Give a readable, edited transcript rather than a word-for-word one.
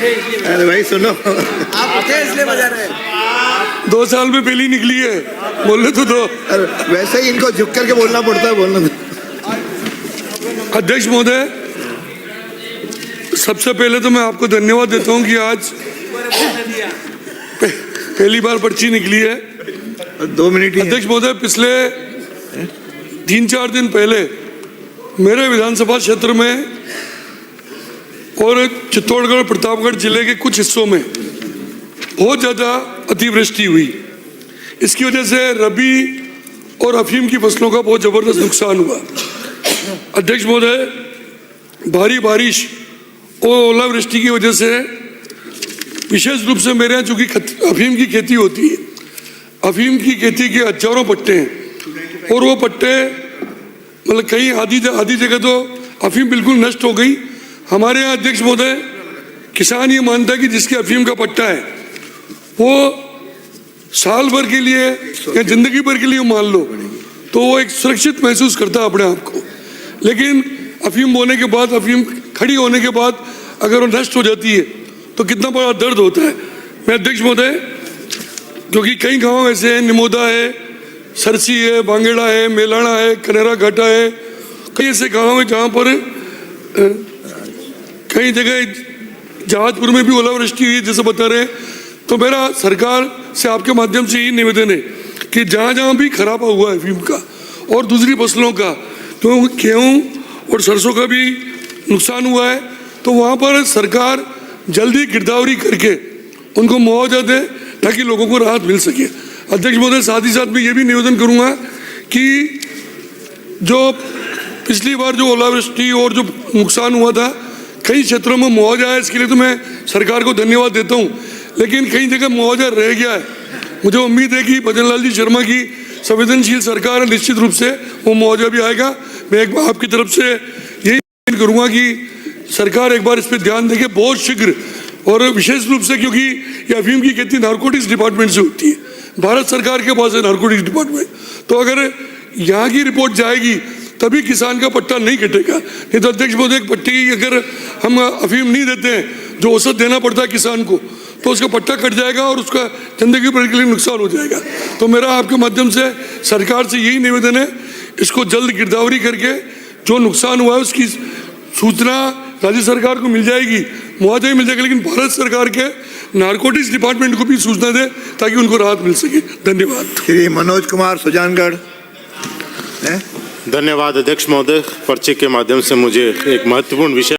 अरे भाई सुनो, आप उठे इसलिए बजा रहे हैं। 2 साल में पहली निकली है, बोलने तो दो। वैसे ही इनको झुक करके बोलना पड़ता है, बोलना। अध्यक्ष महोदय, सबसे पहले तो मैं आपको धन्यवाद देता हूं कि आज पहली बार पर्ची निकली है। 2 मिनट ही है। अध्यक्ष महोदय, पिछले 3-4 दिन पहले मेरे विधानसभा क्षेत्र में और चित्तौड़गढ़ प्रतापगढ़ जिले के कुछ हिस्सों में बहुत ज़्यादा अतिवृष्टि हुई। इसकी वजह से रबी और अफीम की फसलों का बहुत ज़बरदस्त नुकसान हुआ। अध्यक्ष महोदय, भारी बारिश और ओलावृष्टि की वजह से विशेष रूप से मेरे यहाँ चूँकि अफीम की खेती होती है, अफीम की खेती के हजारों पट्टे हैं और वो पट्टे मतलब कहीं आधी जगह तो अफीम बिल्कुल नष्ट हो गई। हमारे यहाँ अध्यक्ष महोदय, किसान ये मानता है कि जिसके अफीम का पट्टा है वो साल भर के लिए या जिंदगी भर के लिए मान लो तो वो एक सुरक्षित महसूस करता है अपने आप को। लेकिन अफीम बोने के बाद, अफीम खड़ी होने के बाद अगर वो नष्ट हो जाती है तो कितना बड़ा दर्द होता है। मैं अध्यक्ष महोदय, क्योंकि कई गांव ऐसे हैं, निमोदा है, सरसी है, बांगेड़ा है, मेलाना है, कनेरा घाटा है, कई ऐसे गांव हैं जहाँ पर कई जगह जहाजपुर में भी ओलावृष्टि हुई जैसे बता रहे हैं। तो मेरा सरकार से आपके माध्यम से यही निवेदन है कि जहाँ जहाँ भी खराबा हुआ है अफीम का और दूसरी फसलों का, तो गेहूँ और सरसों का भी नुकसान हुआ है, तो वहाँ पर सरकार जल्दी गिरदावरी करके उनको मुआवजा दे ताकि लोगों को राहत मिल सके। अध्यक्ष महोदय, साथ ही साथ मैं ये भी निवेदन करूँगा कि जो पिछली बार जो ओलावृष्टि और जो नुकसान हुआ था कई क्षेत्रों में मुआवजा है, इसके लिए तो मैं सरकार को धन्यवाद देता हूँ, लेकिन कई जगह मुआवजा रह गया है। मुझे उम्मीद है कि भजन लाल जी शर्मा की संवेदनशील सरकार है, निश्चित रूप से वो मुआवजा भी आएगा। मैं एक बार आपकी तरफ से यही करूँगा कि सरकार एक बार इस पर ध्यान देके बहुत शीघ्र, और विशेष रूप से क्योंकि ये अफीम की खेती नारकोटिक्स डिपार्टमेंट से होती है, भारत सरकार के पास है नारकोटिक्स डिपार्टमेंट, तो अगर यहाँ की रिपोर्ट जाएगी तभी किसान का पट्टा नहीं कटेगा। नहीं तो अध्यक्ष महोदय, एक पट्टे की अगर हम अफीम नहीं देते हैं जो औसत देना पड़ता है किसान को, तो उसका पट्टा कट जाएगा और उसका जिंदगी भर के लिए नुकसान हो जाएगा। तो मेरा आपके माध्यम से सरकार से यही निवेदन है, इसको जल्द गिरदावरी करके जो नुकसान हुआ है उसकी सूचना राज्य सरकार को मिल जाएगी, मुआवजा ही मिल जाएगा, लेकिन भारत सरकार के नारकोटिक्स डिपार्टमेंट को भी सूचना दे ताकि उनको राहत मिल सके। धन्यवाद। श्री मनोज कुमार सुजानगढ़। धन्यवाद अध्यक्ष महोदय, पर्चे के माध्यम से मुझे एक महत्वपूर्ण विषय